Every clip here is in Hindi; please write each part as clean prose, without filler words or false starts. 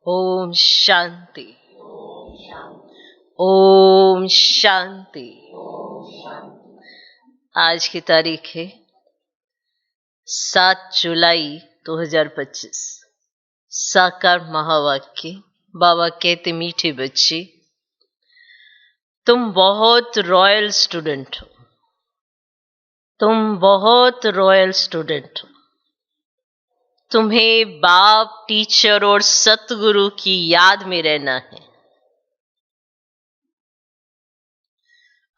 ओम शांति। ओम शांति। आज की तारीख है 7 जुलाई 2025। साकार महावाक्य। बाबा कहते, मीठे बच्चे, तुम बहुत रॉयल स्टूडेंट हो। तुम बहुत रॉयल स्टूडेंट हो। तुम्हें बाप, टीचर और सतगुरु की याद में रहना है।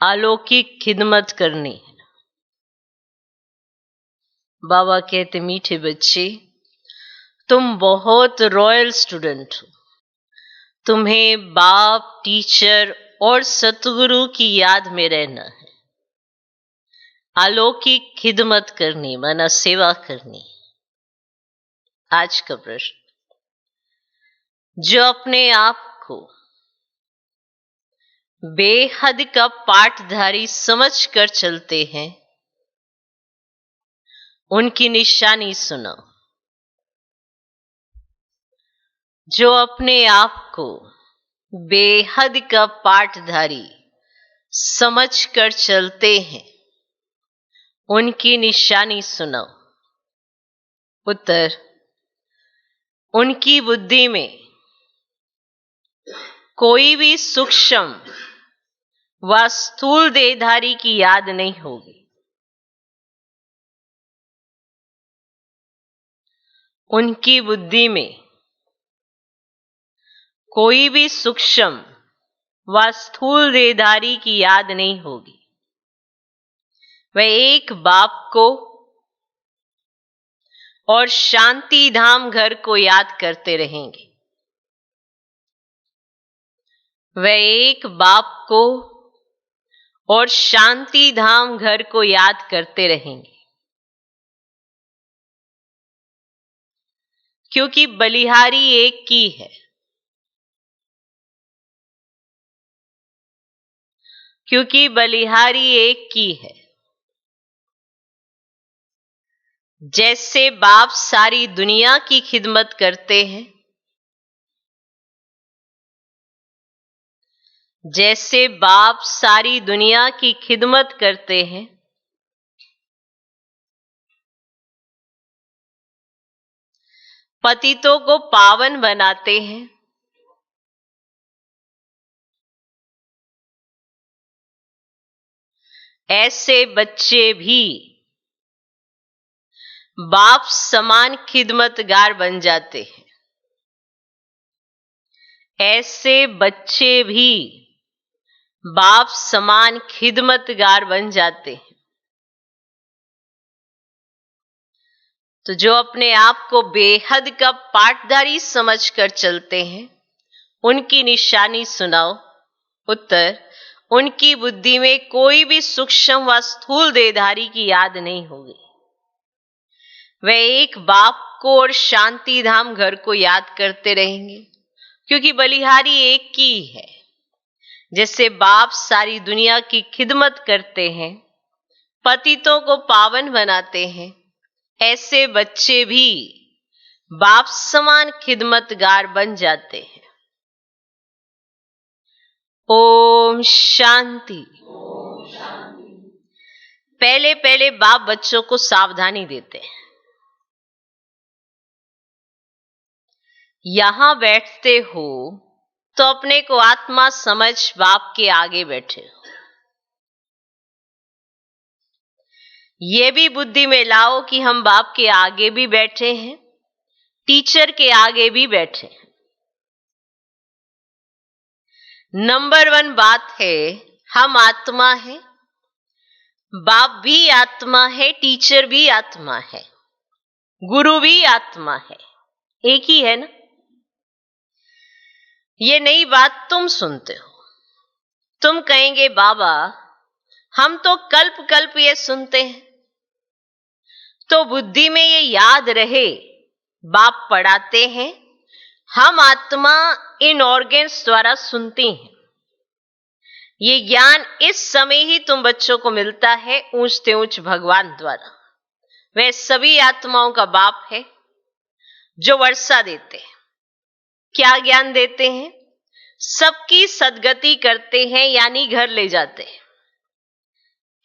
अलौकिक खिदमत करनी है। बाबा कहते, मीठे बच्चे, तुम बहुत रॉयल स्टूडेंट हो। तुम्हें बाप, टीचर और सतगुरु की याद में रहना है। अलौकिक खिदमत करनी, माना सेवा करनी। आज का प्रश्न, जो अपने आप को बेहद का पाठधारी समझ कर चलते हैं, उनकी निशानी सुनो। जो अपने आप को बेहद का पाठधारी समझ कर चलते हैं, उनकी निशानी सुनो। उत्तर, उनकी बुद्धि में कोई भी सूक्ष्म व स्थूल देहधारी की याद नहीं होगी। उनकी बुद्धि में कोई भी सूक्ष्म व स्थूल देहधारी की याद नहीं होगी। वह एक बाप को और शांति धाम घर को याद करते रहेंगे। वह एक बाप को और शांति धाम घर को याद करते रहेंगे, क्योंकि बलिहारी एक की है। क्योंकि बलिहारी एक की है। जैसे बाप सारी दुनिया की खिदमत करते हैं, जैसे बाप सारी दुनिया की खिदमत करते हैं, पतितों को पावन बनाते हैं, ऐसे बच्चे भी बाप समान खिदमतगार बन जाते हैं। ऐसे बच्चे भी बाप समान खिदमतगार बन जाते हैं। तो जो अपने आप को बेहद का पाठधारी समझकर चलते हैं, उनकी निशानी सुनाओ। उत्तर, उनकी बुद्धि में कोई भी सूक्ष्म व स्थूल देहधारी की याद नहीं होगी। वे एक बाप को और शांति धाम घर को याद करते रहेंगे, क्योंकि बलिहारी एक की है। जैसे बाप सारी दुनिया की खिदमत करते हैं, पतितों को पावन बनाते हैं, ऐसे बच्चे भी बाप समान खिदमतगार बन जाते हैं। ओम शांति। पहले पहले बाप बच्चों को सावधानी देते हैं। यहां बैठते हो तो अपने को आत्मा समझ बाप के आगे बैठे हो। ये भी बुद्धि में लाओ कि हम बाप के आगे भी बैठे हैं, टीचर के आगे भी बैठे हैं। नंबर 1 बात है, हम आत्मा है, बाप भी आत्मा है, टीचर भी आत्मा है, गुरु भी आत्मा है, एक ही है ना। ये नई बात तुम सुनते हो। तुम कहेंगे, बाबा हम तो कल्प कल्प ये सुनते हैं, तो बुद्धि में ये याद रहे, बाप पढ़ाते हैं, हम आत्मा इन ऑर्गन्स द्वारा सुनती हैं। ये ज्ञान इस समय ही तुम बच्चों को मिलता है, ऊंचते ऊंच भगवान द्वारा। वह सभी आत्माओं का बाप है जो वर्षा देते हैं। क्या ज्ञान देते हैं? सबकी सद्गति करते हैं, यानी घर ले जाते हैं।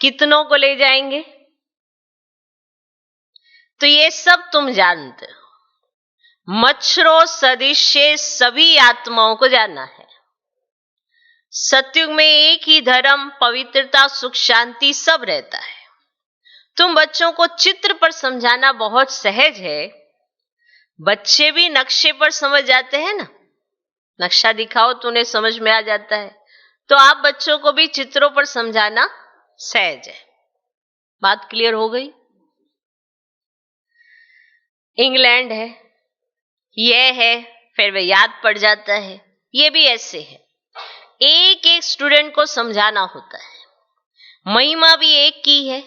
कितनों को ले जाएंगे? तो ये सब तुम जानते हो। मच्छरों सदृश सभी आत्माओं को जानना है। सतयुग में एक ही धर्म, पवित्रता, सुख, शांति सब रहता है। तुम बच्चों को चित्र पर समझाना बहुत सहज है। बच्चे भी नक्शे पर समझ जाते हैं ना। नक्शा दिखाओ तो उन्हें समझ में आ जाता है। तो आप बच्चों को भी चित्रों पर समझाना सहज है। बात क्लियर हो गई? इंग्लैंड है, यह है, फिर वह याद पड़ जाता है। ये भी ऐसे है, एक एक स्टूडेंट को समझाना होता है। महिमा भी एक की है,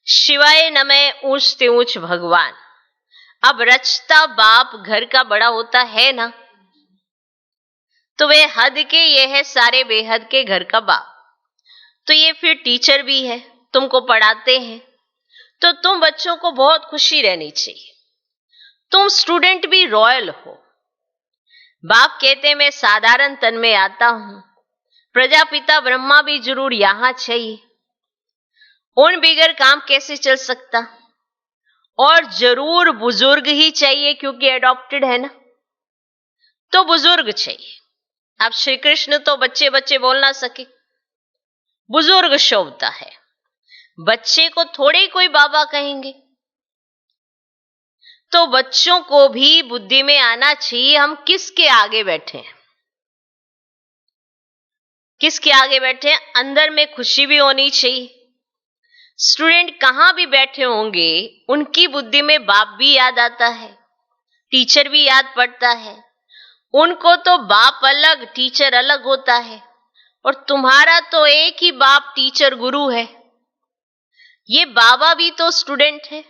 शिवाय नमः ऊंचते ऊंच भगवान। अब रचता बाप घर का बड़ा होता है ना, तो वे हद के ये है सारे बेहद के घर का बाप। तो ये फिर टीचर भी है, तुमको पढ़ाते हैं। तो तुम बच्चों को बहुत खुशी रहनी चाहिए। तुम स्टूडेंट भी रॉयल हो। बाप कहते मैं साधारण तन में आता हूं, प्रजापिता ब्रह्मा भी जरूर यहां चाहिए। उन बिगर काम कैसे चल सकता? और जरूर बुजुर्ग ही चाहिए, क्योंकि एडॉप्टेड है ना, तो बुजुर्ग चाहिए। अब श्री कृष्ण तो बच्चे बच्चे बोल ना सके, बुजुर्ग शोभता है। बच्चे को थोड़े कोई बाबा कहेंगे। तो बच्चों को भी बुद्धि में आना चाहिए हम किसके आगे बैठे हैं, किसके आगे बैठे हैं। अंदर में खुशी भी होनी चाहिए। स्टूडेंट कहां भी बैठे होंगे, उनकी बुद्धि में बाप भी याद आता है, टीचर भी याद पड़ता है। उनको तो बाप अलग, टीचर अलग होता है, और तुम्हारा तो एक ही बाप, टीचर, गुरु है। ये बाबा भी तो स्टूडेंट है,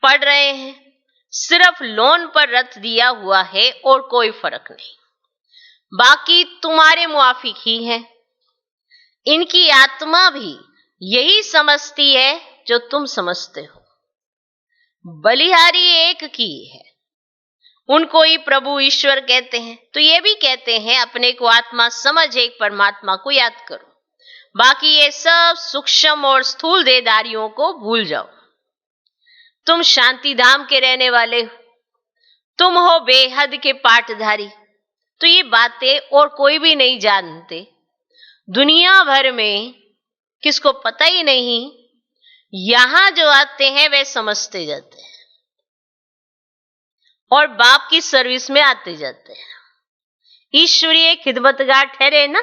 पढ़ रहे हैं, सिर्फ लोन पर रख दिया हुआ है और कोई फर्क नहीं। बाकी तुम्हारे मुआफिक ही हैं। इनकी आत्मा भी यही समझती है जो तुम समझते हो। बलिहारी एक की है, उनको ही प्रभु ईश्वर कहते हैं। तो ये भी कहते हैं अपने को आत्मा समझ, एक परमात्मा को याद करो। बाकी ये सब सूक्ष्म और स्थूल देहधारियों को भूल जाओ। तुम शांति धाम के रहने वाले हो, तुम हो बेहद के पाठधारी। तो ये बातें और कोई भी नहीं जानते। दुनिया भर में किसको पता ही नहीं। यहां जो आते हैं वे समझते जाते हैं और बाप की सर्विस में आते जाते हैं। ईश्वरीय खिदमतगार ठहरे ना,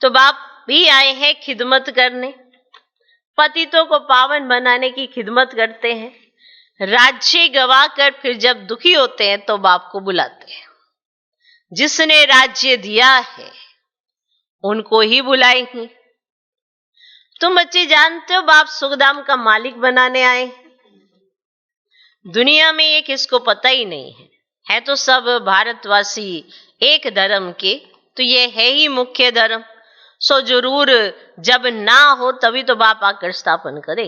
तो बाप भी आए हैं खिदमत करने। पतितों को पावन बनाने की खिदमत करते हैं। राज्य गवा कर फिर जब दुखी होते हैं तो बाप को बुलाते हैं। जिसने राज्य दिया है उनको ही बुलाएंगे। तुम बच्चे जानते हो बाप सुखधाम का मालिक बनाने आए। दुनिया में ये किसको पता ही नहीं है तो सब भारतवासी एक धर्म के। तो ये है ही मुख्य धर्म। सो जरूर जब ना हो तभी तो बाप आकर स्थापन करे।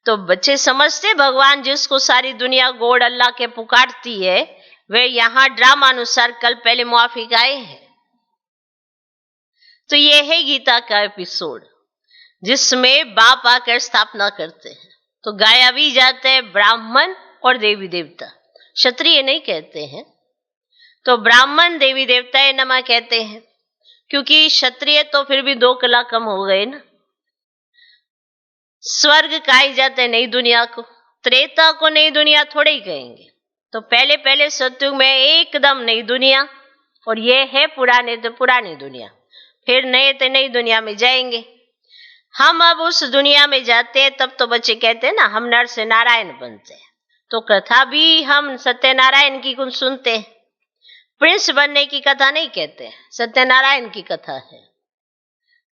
तो बच्चे समझते भगवान जिसको सारी दुनिया गॉड अल्लाह के पुकारती है, वे यहां ड्रामा अनुसार कल पहले मुआफिक आए हैं। तो ये है गीता का एपिसोड जिसमें बाप आकर स्थापना करते हैं। तो गाया भी जाते हैं ब्राह्मण और देवी देवता, क्षत्रिय नहीं कहते हैं। तो ब्राह्मण देवी देवताएं नमः कहते हैं, क्योंकि क्षत्रिय तो फिर भी 2 कला कम हो गए ना। स्वर्ग कहा जाते हैं नई दुनिया को, त्रेता को नई दुनिया थोड़े ही कहेंगे। तो पहले पहले सतयुग में एकदम नई दुनिया, और ये है पुराने तो पुरानी दुनिया। फिर नए तो नई दुनिया में जाएंगे। हम अब उस दुनिया में जाते हैं तब तो बच्चे कहते हैं ना हम नर से नारायण बनते हैं। तो कथा भी हम सत्यनारायण की कुछ सुनते हैं। प्रिंस बनने की कथा नहीं कहते, सत्यनारायण की कथा है।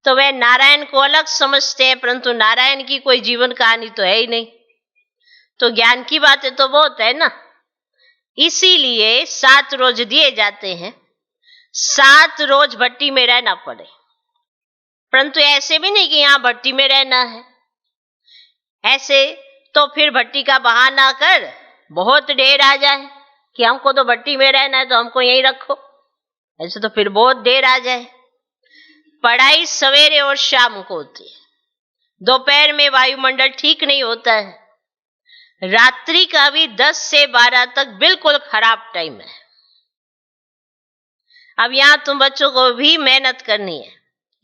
तो वे नारायण को अलग समझते हैं, परंतु नारायण की कोई जीवन कहानी तो है ही नहीं। तो ज्ञान की बातें तो बहुत है ना। इसीलिए 7 रोज दिए जाते हैं, 7 रोज भट्टी में रहना पड़े। परंतु ऐसे भी नहीं कि यहां भट्टी में रहना है। ऐसे तो फिर भट्टी का बहाना कर बहुत ढेर आ जाए कि हमको तो भट्टी में रहना है तो हमको यहीं रखो, ऐसे तो फिर बहुत देर आ जाए। पढ़ाई सवेरे और शाम को होती है, दोपहर में वायुमंडल ठीक नहीं होता है, रात्रि का भी 10 से 12 तक बिल्कुल खराब टाइम है। अब यहां तुम बच्चों को भी मेहनत करनी है,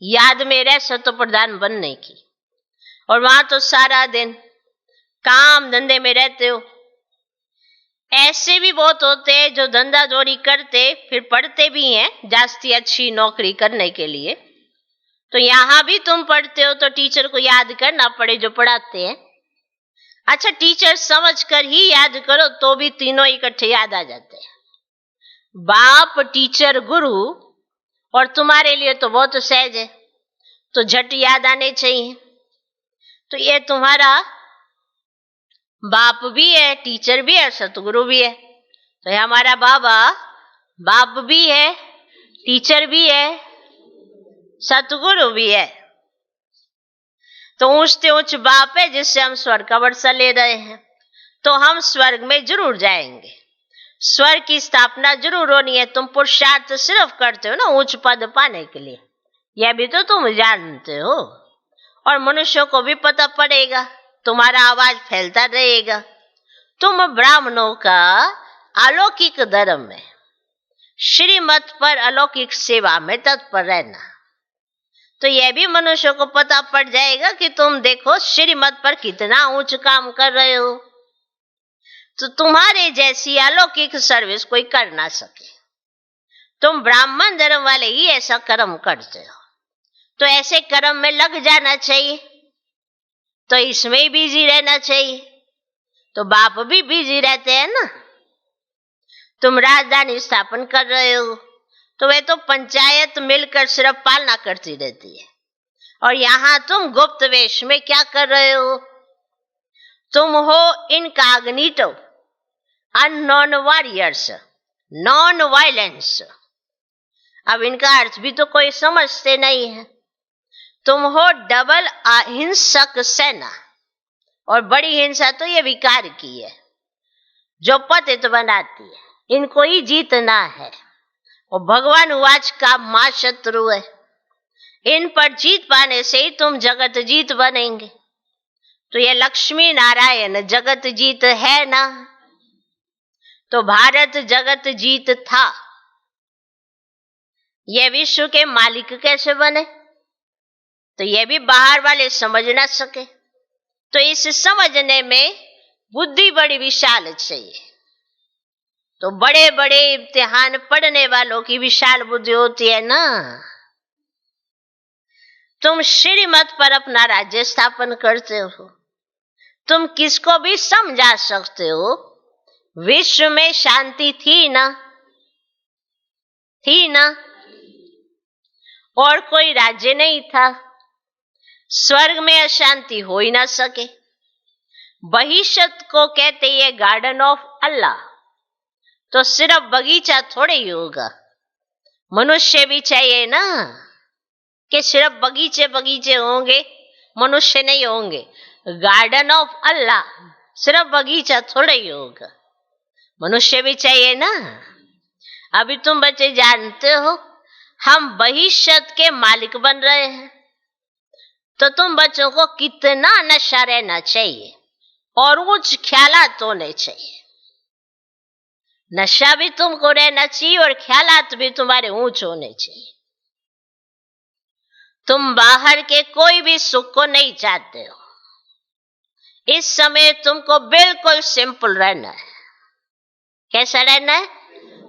याद में रह शतो प्रधान बनने की, और वहां तो सारा दिन काम धंधे में रहते हो। ऐसे भी बहुत होते हैं जो धंधा चोरी करते फिर पढ़ते भी हैं जास्ती अच्छी नौकरी करने के लिए। तो यहां भी तुम पढ़ते हो तो टीचर को याद करना पड़े जो पढ़ाते हैं। अच्छा, टीचर समझ कर ही याद करो तो भी तीनों इकट्ठे याद आ जाते हैं, बाप, टीचर, गुरु, और तुम्हारे लिए तो बहुत सहज है, तो झट याद आने चाहिए। तो ये तुम्हारा बाप भी है, टीचर भी है, सतगुरु भी है। तो ये हमारा बाबा बाप भी है, टीचर भी है, सतगुरु भी है। तो ऊंचते ऊंच बाप है जिससे हम स्वर्ग का वर्षा ले रहे हैं, तो हम स्वर्ग में जरूर जाएंगे। स्वर्ग की स्थापना जरूर होनी है। तुम पुरुषार्थ सिर्फ करते हो ना उच्च पद पाने के लिए, यह भी तो तुम जानते हो, और मनुष्यों को भी पता पड़ेगा, तुम्हारा आवाज फैलता रहेगा। तुम ब्राह्मणों का अलौकिक धर्म में, श्रीमत पर अलौकिक सेवा में तत्पर रहना, तो यह भी मनुष्यों को पता पड़ जाएगा कि तुम देखो श्रीमत पर कितना ऊंच काम कर रहे हो। तो तुम्हारे जैसी अलौकिक सर्विस कोई कर ना सके। तुम ब्राह्मण धर्म वाले ही ऐसा कर्म करते हो, तो ऐसे कर्म में लग जाना चाहिए, तो इसमें बिजी रहना चाहिए। तो बाप भी बिजी रहते हैं ना। तुम राजधानी स्थापन कर रहे हो, तो वे तो पंचायत मिलकर सिर्फ पालना करती रहती है, और यहां तुम गुप्त वेश में क्या कर रहे हो? तुम हो incognito, unknown warriors, non violence. अब इनका अर्थ भी तो कोई समझते नहीं है। तुम हो डबल अहिंसक सेना, और बड़ी हिंसा तो ये विकार की है जो पतित बनाती है, इनको ही जीतना है। और भगवान उवाच का मां शत्रु है, इन पर जीत पाने से ही तुम जगत जीत बनेंगे। तो ये लक्ष्मी नारायण जगत जीत है ना, तो भारत जगत जीत था, ये विश्व के मालिक कैसे बने? तो ये भी बाहर वाले समझ ना सके। तो इस समझने में बुद्धि बड़ी विशाल चाहिए। तो बड़े बड़े इम्तिहान पढ़ने वालों की विशाल बुद्धि होती है ना। तुम श्रीमत पर अपना राज्य स्थापन करते हो, तुम किसको भी समझा सकते हो। विश्व में शांति थी ना, थी ना, और कोई राज्य नहीं था। स्वर्ग में अशांति हो ही ना सके। बहिष्त को कहते ये गार्डन ऑफ अल्लाह, तो सिर्फ बगीचा थोड़े ही होगा, मनुष्य भी चाहिए ना, कि सिर्फ बगीचे बगीचे होंगे, मनुष्य नहीं होंगे। गार्डन ऑफ अल्लाह सिर्फ बगीचा थोड़े ही होगा, मनुष्य भी चाहिए ना। अभी तुम बच्चे जानते हो हम बहिष्त के मालिक बन रहे हैं, तो तुम बच्चों को कितना नशा रहना चाहिए और उच्च ख्यालात होने चाहिए। नशा भी तुमको रहना चाहिए और ख्यालात भी तुम्हारे ऊंच होने चाहिए। तुम बाहर के कोई भी सुख को नहीं चाहते हो। इस समय तुमको बिल्कुल सिंपल रहना है। कैसा रहना है?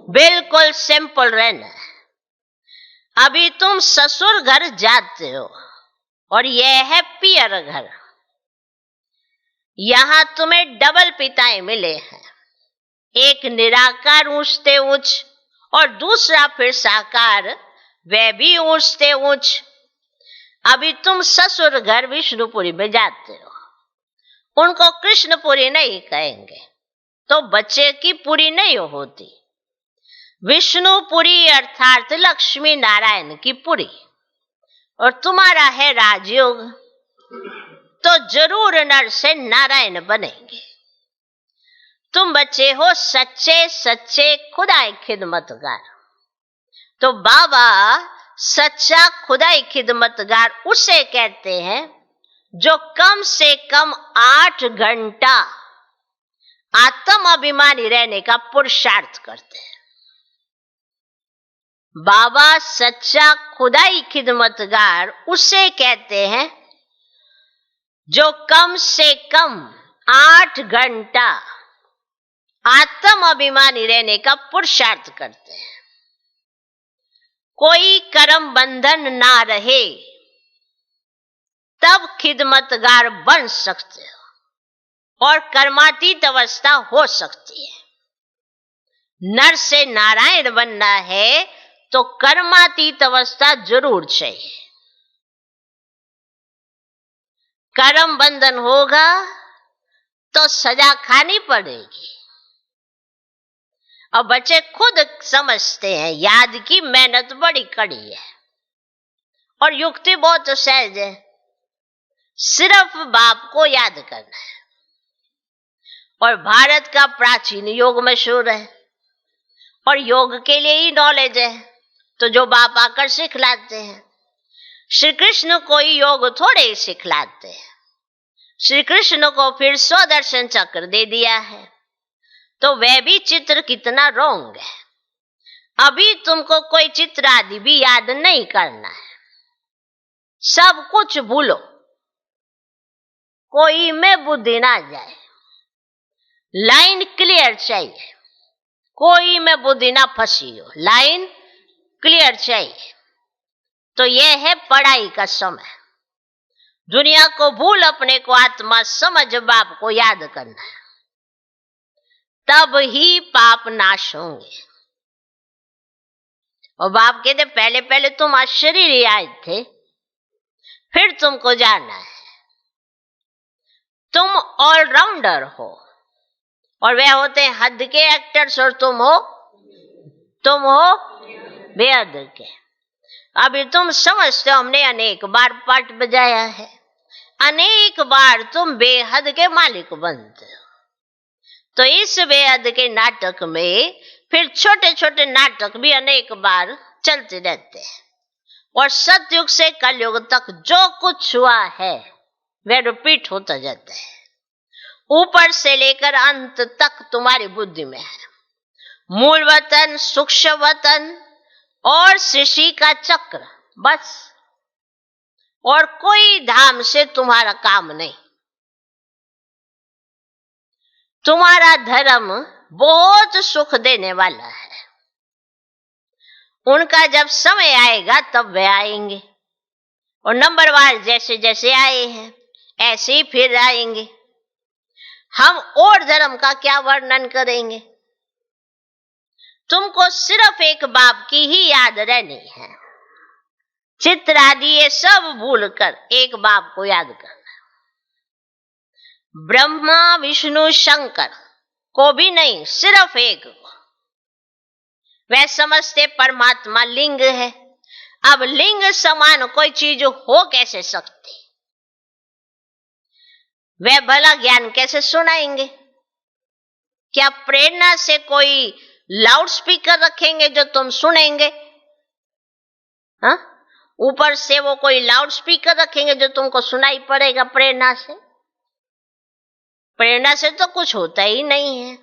बिल्कुल सिंपल रहना है। अभी तुम ससुर घर जाते हो और यह है पियर घर। यहां तुम्हें डबल पिताएं मिले हैं, एक निराकार ऊंचते ऊंच और दूसरा फिर साकार, वह भी ऊंचते ऊंच। अभी तुम ससुर घर विष्णुपुरी में जाते हो, उनको कृष्णपुरी नहीं कहेंगे, तो बच्चे की पुरी नहीं होती। विष्णुपुरी अर्थात लक्ष्मी नारायण की पुरी, और तुम्हारा है राजयोग, तो जरूर नर से नारायण बनेंगे। तुम बच्चे हो सच्चे सच्चे खुदाई खिदमतगार। तो बाबा सच्चा खुदाई खिदमतगार उसे कहते हैं जो कम से कम 8 घंटा आत्म अभिमानी रहने का पुरुषार्थ करते हैं। बाबा सच्चा खुदाई खिदमतगार उसे कहते हैं जो कम से कम 8 घंटा आत्म अभिमानी रहने का पुरुषार्थ करते हैं। कोई कर्म बंधन ना रहे तब खिदमतगार बन सकते हो और कर्मातीत अवस्था हो सकती है। नर से नारायण बनना है तो कर्मातीत अवस्था जरूर चाहिए। कर्म बंधन होगा तो सजा खानी पड़ेगी। और बच्चे खुद समझते हैं याद की मेहनत बड़ी कड़ी है और युक्ति बहुत सहज है। सिर्फ बाप को याद करना है। और भारत का प्राचीन योग मशहूर है और योग के लिए ही नॉलेज है, तो जो बाप आकर सिखलाते हैं। श्री कृष्ण को ही योग थोड़े ही सिखलाते हैं। श्री कृष्ण को फिर स्वदर्शन चक्र दे दिया है, तो वह भी चित्र कितना रॉन्ग है। अभी तुमको कोई चित्र आदि भी याद नहीं करना है, सब कुछ भूलो, कोई में बुद्धि ना जाए। लाइन क्लियर चाहिए, कोई में बुद्धि ना फंसी हो, लाइन क्लियर चाहिए। तो यह है पढ़ाई का समय। दुनिया को भूल अपने को आत्मा समझ बाप को याद करना है, तब ही पाप नाश होंगे। और बाप कहते पहले पहले तुम शरीर ही आए थे, फिर तुमको जाना है। तुम ऑलराउंडर हो और वे होते हैं हद के एक्टर्स और तुम हो बेहद के। अभी तुम समझते हो हमने अनेक बार पाठ बजाया है, अनेक बार तुम बेहद के मालिक बनते हो। तो इस बेहद के नाटक में फिर छोटे छोटे नाटक भी अनेक बार चलते रहते हैं। और सतयुग से कलयुग तक जो कुछ हुआ है वह रिपीट होता जाता है। ऊपर से लेकर अंत तक तुम्हारी बुद्धि में है। मूल वतन, सूक्ष्म वतन और सृष्टि का चक्र, बस। और कोई धाम से तुम्हारा काम नहीं। तुम्हारा धर्म बहुत सुख देने वाला है। उनका जब समय आएगा तब वे आएंगे और नंबरवार जैसे जैसे आए हैं ऐसे ही फिर आएंगे। हम और धर्म का क्या वर्णन करेंगे। तुमको सिर्फ एक बाप की ही याद रहनी है। चित्र आदि ये सब भूलकर एक बाप को याद करना। ब्रह्मा विष्णु शंकर को भी नहीं, सिर्फ एक को। वह समझते परमात्मा लिंग है। अब लिंग समान कोई चीज हो कैसे सकती। वह भला ज्ञान कैसे सुनाएंगे। क्या प्रेरणा से कोई लाउड स्पीकर रखेंगे जो तुम सुनेंगे। हाँ, ऊपर से वो कोई लाउड स्पीकर रखेंगे जो तुमको सुनाई पड़ेगा। प्रेरणा से तो कुछ होता ही नहीं है।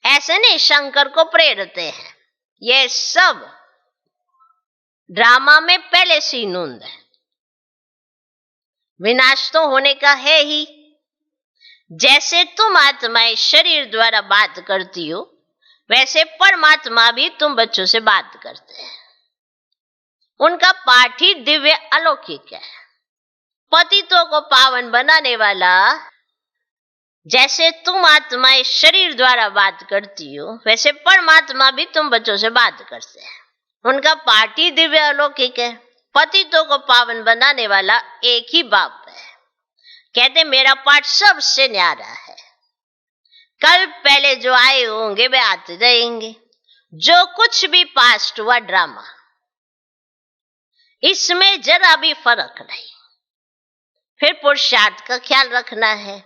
ऐसे नहीं शंकर को प्रेरते हैं। ये सब ड्रामा में पहले से नूंद है। विनाश तो होने का है ही। जैसे तुम आत्माएं शरीर द्वारा बात करती हो, वैसे परमात्मा भी तुम बच्चों से बात करते हैं। उनका पाठ ही दिव्य अलौकिक है। पतितों को पावन बनाने वाला। जैसे तुम आत्माएं शरीर द्वारा बात करती हो, वैसे परमात्मा भी तुम बच्चों से बात करते हैं। उनका पाठ ही दिव्य अलौकिक है। पतितों को पावन बनाने वाला एक ही बाप है। कहते मेरा पाठ सबसे न्यारा है। कल पहले जो आए होंगे वे आते रहेंगे। जो कुछ भी पास्ट हुआ ड्रामा, इसमें जरा भी फर्क नहीं। फिर पुरुषार्थ का ख्याल रखना है।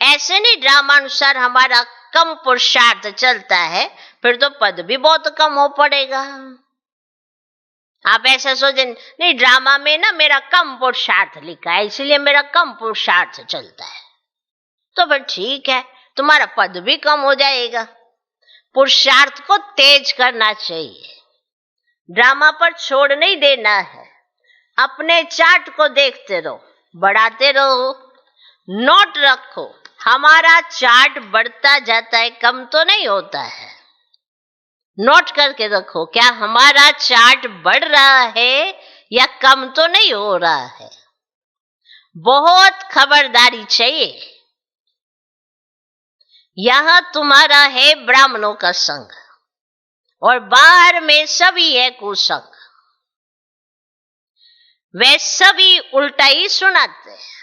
ऐसे नहीं ड्रामा अनुसार हमारा कम पुरुषार्थ चलता है, फिर तो पद भी बहुत कम हो पड़ेगा। आप ऐसा सोचे, नहीं ड्रामा में ना मेरा कम पुरुषार्थ लिखा है इसलिए मेरा कम पुरुषार्थ चलता है, तो फिर ठीक है, तुम्हारा पद भी कम हो जाएगा। पुरुषार्थ को तेज करना चाहिए, ड्रामा पर छोड़ नहीं देना है। अपने चार्ट को देखते रहो, बढ़ाते रहो, नोट रखो, हमारा चार्ट बढ़ता जाता है, कम तो नहीं होता है। नोट करके रखो, क्या हमारा चार्ट बढ़ रहा है या कम तो नहीं हो रहा है। बहुत खबरदारी चाहिए। यहां तुम्हारा है ब्राह्मणों का संग और बाहर में सभी है कुसंग। वे सभी उल्टा ही सुनाते हैं।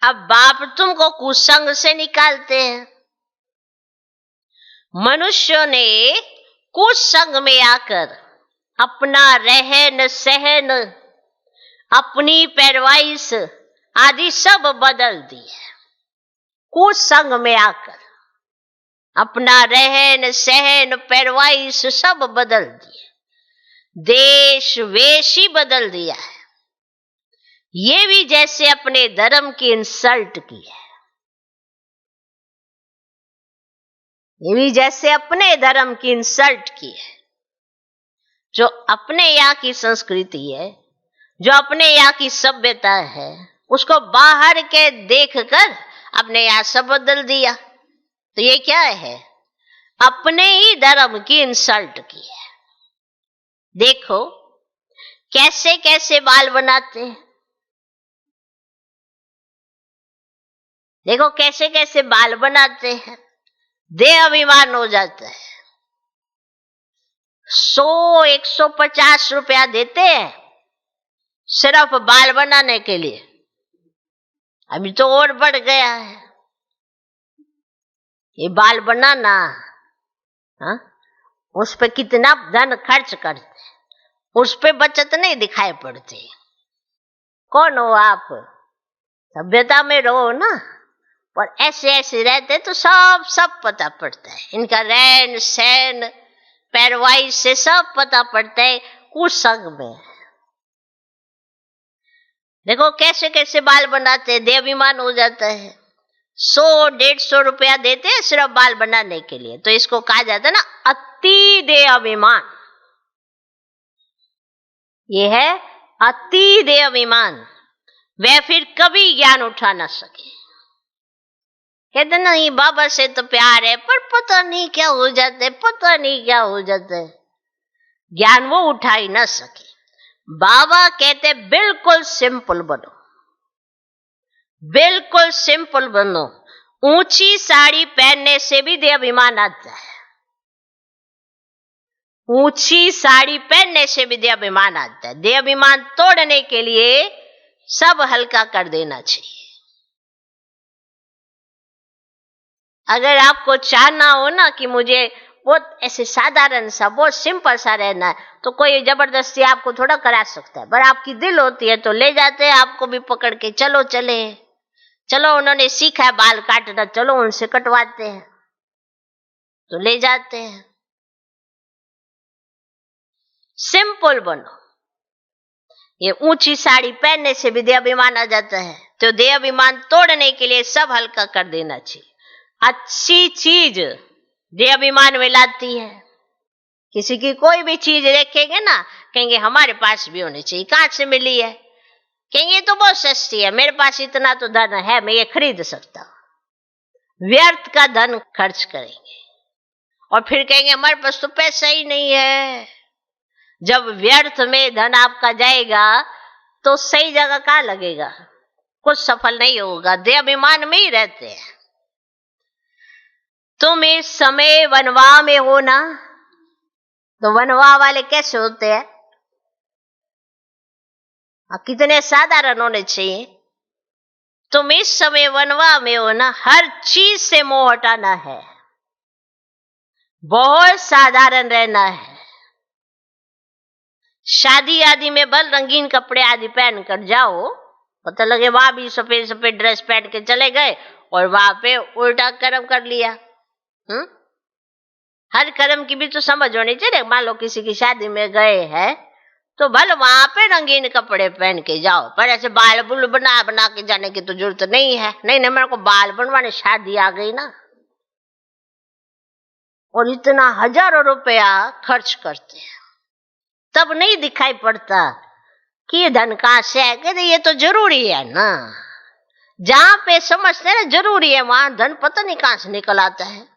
अब बाप तुमको कुसंग से निकालते हैं। मनुष्यों ने कुसंग में आकर अपना रहन सहन, अपनी पैरवाइश आदि सब बदल दिया। कुसंग में आकर अपना रहन सहन पैरवाइश सब बदल दिया, देश वेश ही बदल दिया है। ये भी जैसे अपने धर्म की इंसल्ट की है, ये भी जैसे अपने धर्म की इंसल्ट की है। जो अपने यहाँ की संस्कृति है, जो अपने यहाँ की सभ्यता है, उसको बाहर के देखकर अपने यहाँ सब बदल दिया। तो ये क्या है? अपने ही धर्म की इंसल्ट की है। देखो कैसे कैसे बाल बनाते हैं, देखो कैसे कैसे बाल बनाते हैं, देह अभिमान हो जाता है। 100-150 रुपया देते हैं सिर्फ बाल बनाने के लिए। अभी तो और बढ़ गया है ये बाल बनाना। हाँ? उस पे कितना धन खर्च करते, उस पे बचत नहीं दिखाई पड़ती। कौन हो आप? सभ्यता में रहो ना, और ऐसे ऐसे रहते तो सब पता पड़ता है। इनका रहन सहन पैरवाई से सब पता पड़ता है। कुसंग में देखो कैसे कैसे बाल बनाते हैं, देहाभिमान हो जाता है। 100-150 रुपया देते हैं सिर्फ बाल बनाने के लिए। तो इसको कहा जाता है ना अति देहाभिमान। ये है अति देहाभिमान। वह फिर कभी ज्ञान उठा ना सके। कहते नहीं बाबा से तो प्यार है, पर पता नहीं क्या हो जाता है, पता नहीं क्या हो जाता है, ज्ञान वो उठा ही ना सके। बाबा कहते बिल्कुल सिंपल बनो, बिल्कुल सिंपल बनो। ऊंची साड़ी पहनने से भी देहाभिमान आता है, ऊंची साड़ी पहनने से भी देहाभिमान आता है। देहाभिमान तोड़ने के लिए सब हल्का कर देना चाहिए। अगर आपको चाहना हो ना कि मुझे बहुत ऐसे साधारण सा बहुत सिंपल सा रहना है, तो कोई जबरदस्ती आपको थोड़ा करा सकता है। पर आपकी दिल होती है तो ले जाते हैं आपको भी पकड़ के, चलो चले, चलो उन्होंने सीखा है बाल काटना, चलो उनसे कटवाते हैं, तो ले जाते हैं। सिंपल बनो। ये ऊंची साड़ी पहनने से भी देहाभिमान आ जाता है, तो देहाभिमान तोड़ने के लिए सब हल्का कर देना चाहिए। अच्छी चीज देहाभिमान में लाती है। किसी की कोई भी चीज देखेंगे ना, कहेंगे हमारे पास भी होनी चाहिए। कहां से मिली है? कहेंगे ये तो बहुत सस्ती है, मेरे पास इतना तो धन है, मैं ये खरीद सकता हूं। व्यर्थ का धन खर्च करेंगे और फिर कहेंगे हमारे पास तो पैसा ही नहीं है। जब व्यर्थ में धन आपका जाएगा तो सही जगह कहां लगेगा? कुछ सफल नहीं होगा, देहाभिमान में ही रहते हैं। तुम इस समय वनवा में हो ना, तो वनवा वाले कैसे होते हैं? कितने साधारण होने चाहिए। तुम इस समय वनवा में हो ना, हर चीज से मोह हटाना है, बहुत साधारण रहना है। शादी आदि में बल रंगीन कपड़े आदि पहन कर जाओ, पता लगे वहां भी सफेद सफेद ड्रेस पहन के चले गए और वहां पे उल्टा कर्म कर लिया। हर कर्म की भी तो समझ होनी चाहिए। मान लो किसी की शादी में गए हैं तो भले वहां पे रंगीन कपड़े पहन के जाओ, पर ऐसे बाल बुल बना बना के जाने की तो जरूरत नहीं है। नहीं नहीं, मेरे को बाल बनवाने, शादी आ गई ना, और इतना हजारों रुपया खर्च करते हैं, तब नहीं दिखाई पड़ता कि ये धन कहां से है। कहते ये तो जरूरी है ना, जहां पे समझते हैं ना जरूरी है, वहां धन पता नहीं कहां से निकल आता है।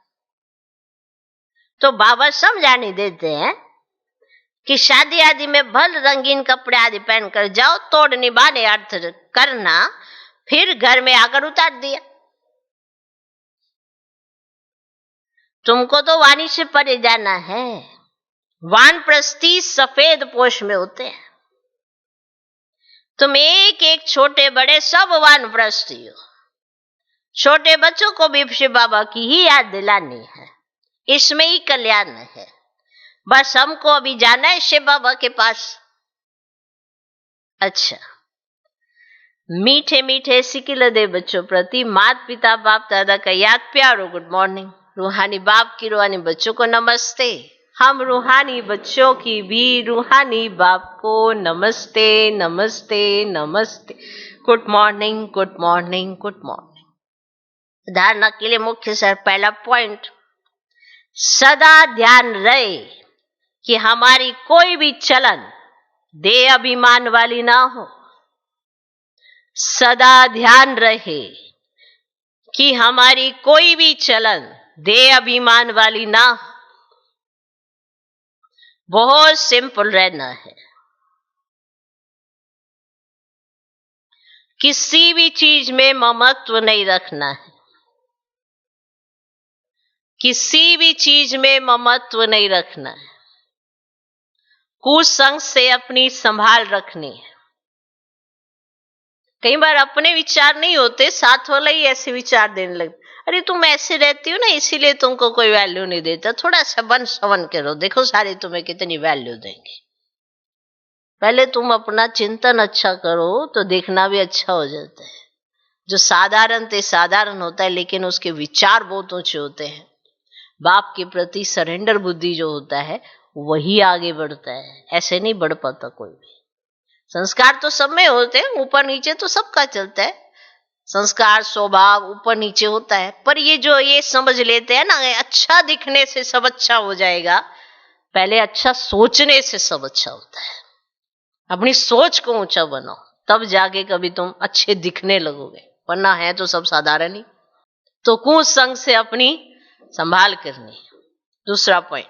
तो बाबा समझाने देते हैं कि शादी आदि में भल रंगीन कपड़े आदि पहनकर जाओ, तोड़ निभाने अर्थ करना, फिर घर में आकर उतार दिया। तुमको तो वाणी से परे जाना है। वानप्रस्थी सफेद पोष में होते हैं। तुम एक एक छोटे बड़े सब वानप्रस्थी हो। छोटे बच्चों को भी शिव बाबा की ही याद दिलानी है, इसमें ही कल्याण है। बस हमको अभी जाना है शिव बाबा के पास। अच्छा, मीठे मीठे सिकिलदे बच्चों प्रति माता पिता बाप दादा का याद प्यारो गुड मॉर्निंग। रूहानी बाप की रूहानी बच्चों को नमस्ते। हम रूहानी बच्चों की भी रूहानी बाप को नमस्ते नमस्ते नमस्ते। Good morning good morning good morning. धारणा के लिए मुख्य सर पहला पॉइंट, सदा ध्यान रहे कि हमारी कोई भी चलन देह अभिमान वाली ना हो। सदा ध्यान रहे कि हमारी कोई भी चलन देह अभिमान वाली ना हो। बहुत सिंपल रहना है। किसी भी चीज में ममत्व नहीं रखना है। किसी भी चीज में ममत्व नहीं रखना है। कुसंग से अपनी संभाल रखनी है। कई बार अपने विचार नहीं होते, साथ वाला ही ऐसे विचार देने लगता, अरे तुम ऐसे रहती हो ना इसीलिए तुमको कोई वैल्यू नहीं देता, थोड़ा सा बन सवन करो, देखो सारे तुम्हें कितनी वैल्यू देंगे। पहले तुम अपना चिंतन अच्छा करो तो देखना भी अच्छा हो जाता है। जो साधारण ते साधारण होता है लेकिन उसके विचार बहुत ऊंचे होते हैं। बाप के प्रति सरेंडर बुद्धि जो होता है वही आगे बढ़ता है, ऐसे नहीं बढ़ पाता कोई भी। संस्कार तो सब में होते हैं, ऊपर नीचे तो सबका चलता है, संस्कार स्वभाव ऊपर नीचे होता है। पर ये जो ये समझ लेते हैं ना अच्छा दिखने से सब अच्छा हो जाएगा, पहले अच्छा सोचने से सब अच्छा होता है। अपनी सोच को ऊंचा बनाओ, तब जाके कभी तुम अच्छे दिखने लगोगे, वरना है तो सब साधारण ही। तो कुसंग से अपनी संभाल करनी है। दूसरा पॉइंट,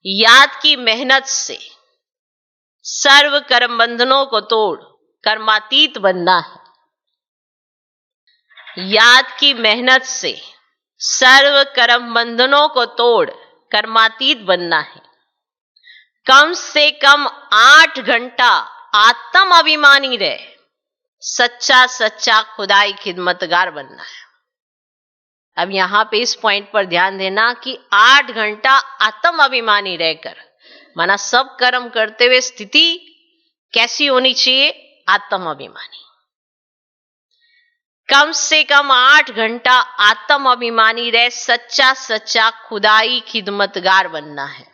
याद की मेहनत से सर्व कर्म बंधनों को तोड़ कर्मातीत बनना है। याद की मेहनत से सर्व कर्म बंधनों को तोड़ कर्मातीत बनना है। कम से कम 8 घंटा आत्म अभिमानी रहे, सच्चा सच्चा खुदाई खिदमतगार बनना है। अब यहां पे इस पॉइंट पर ध्यान देना कि 8 घंटा आत्म अभिमानी रहकर, माना सब कर्म करते हुए स्थिति कैसी होनी चाहिए, आत्म अभिमानी। कम से कम 8 घंटा आत्म अभिमानी रह सच्चा सच्चा खुदाई खिदमतगार बनना है।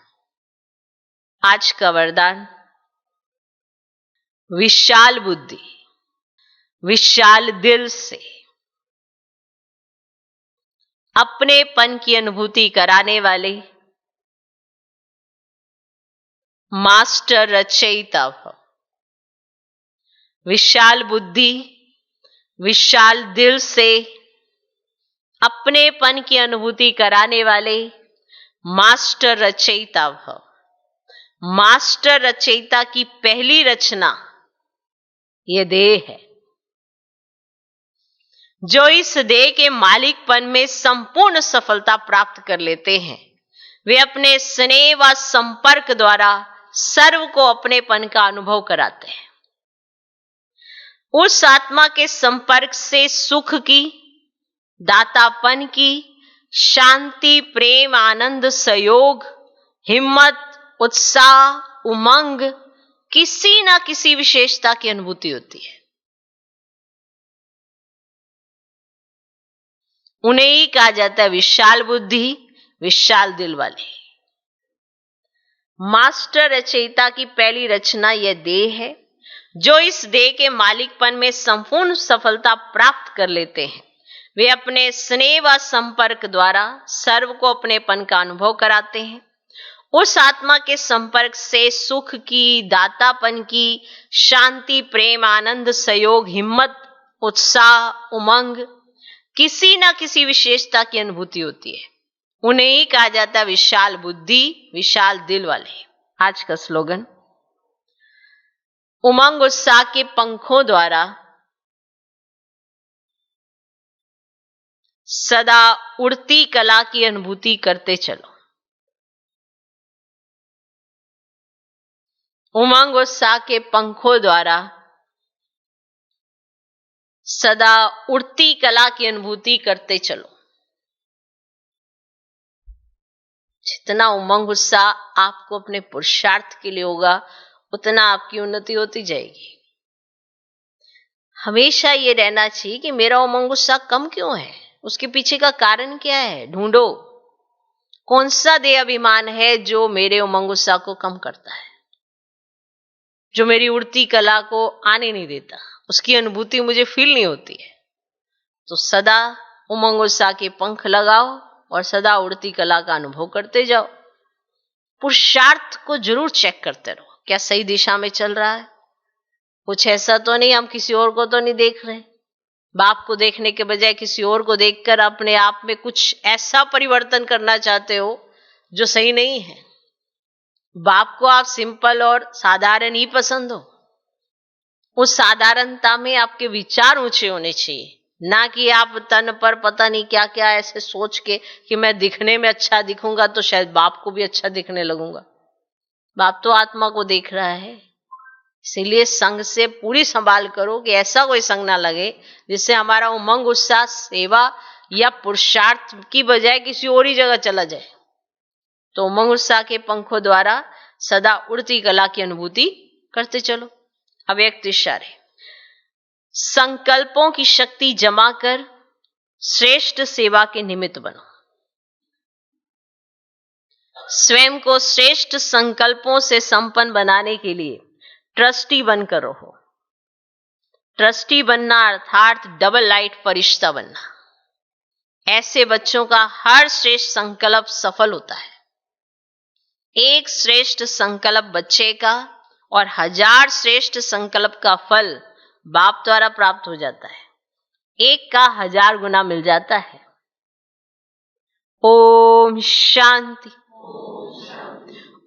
आज का वरदान, विशाल बुद्धि विशाल दिल से अपनेपन की अनुभूति कराने वाले मास्टर रचयिता भव। विशाल बुद्धि विशाल दिल से अपनेपन की अनुभूति कराने वाले मास्टर रचयिता भव। मास्टर रचयिता की पहली रचना ये देह है। जो इस देह के मालिकपन में संपूर्ण सफलता प्राप्त कर लेते हैं, वे अपने स्नेह व संपर्क द्वारा सर्व को अपनेपन का अनुभव कराते हैं। उस आत्मा के संपर्क से सुख की, दातापन की, शांति, प्रेम, आनंद, सहयोग, हिम्मत, उत्साह, उमंग, किसी ना किसी विशेषता की अनुभूति होती है। उन्हें ही कहा जाता है विशाल बुद्धि, विशाल दिल वाले। मास्टर रचयिता की पहली रचना यह देह है। जो इस देह के मालिकपन में संपूर्ण सफलता प्राप्त कर लेते हैं, वे अपने स्नेह व संपर्क द्वारा सर्व को अपनेपन का अनुभव कराते हैं। उस आत्मा के संपर्क से सुख की, दातापन की, शांति, प्रेम, आनंद, सहयोग, हिम्मत, उत्साह, उमंग, किसी न किसी विशेषता की अनुभूति होती है। उन्हें ही कहा जाता है विशाल बुद्धि, विशाल दिल वाले। आज का स्लोगन, उमंग उत्साह के पंखों द्वारा सदा उड़ती कला की अनुभूति करते चलो। उमंग उत्साह के पंखों द्वारा सदा उड़ती कला की अनुभूति करते चलो। जितना उमंग उत्साह आपको अपने पुरुषार्थ के लिए होगा, उतना आपकी उन्नति होती जाएगी। हमेशा ये रहना चाहिए कि मेरा उमंग उत्साह कम क्यों है, उसके पीछे का कारण क्या है, ढूंढो। कौन सा देह अभिमान है जो मेरे उमंग उत्साह को कम करता है, जो मेरी उड़ती कला को आने नहीं देता, उसकी अनुभूति मुझे फील नहीं होती है। तो सदा उमंग उत्साह के पंख लगाओ और सदा उड़ती कला का अनुभव करते जाओ। पुरुषार्थ को जरूर चेक करते रहो, क्या सही दिशा में चल रहा है, कुछ ऐसा तो नहीं हम किसी और को तो नहीं देख रहे। बाप को देखने के बजाय किसी और को देखकर अपने आप में कुछ ऐसा परिवर्तन करना चाहते हो जो सही नहीं है। बाप को आप सिंपल और साधारण ही पसंद हो। उस साधारणता में आपके विचार ऊंचे होने चाहिए, ना कि आप तन पर पता नहीं क्या क्या ऐसे सोच के कि मैं दिखने में अच्छा दिखूंगा तो शायद बाप को भी अच्छा दिखने लगूंगा। बाप तो आत्मा को देख रहा है। इसीलिए संग से पूरी संभाल करो कि ऐसा कोई संग ना लगे जिससे हमारा उमंग उत्साह सेवा या पुरुषार्थ की बजाय किसी और ही जगह चला जाए। तो उमंग उत्साह के पंखों द्वारा सदा उड़ती कला की अनुभूति करते चलो। अब एक इशारे, संकल्पों की शक्ति जमा कर श्रेष्ठ सेवा के निमित्त बनो। स्वयं को श्रेष्ठ संकल्पों से संपन्न बनाने के लिए ट्रस्टी बनकर रहो। ट्रस्टी बनना अर्थात डबल लाइट फरिश्ता बनना। ऐसे बच्चों का हर श्रेष्ठ संकल्प सफल होता है। एक श्रेष्ठ संकल्प बच्चे का और 1000 श्रेष्ठ संकल्प का फल बाप द्वारा प्राप्त हो जाता है। एक का 1000 गुना मिल जाता है। ओम शांति।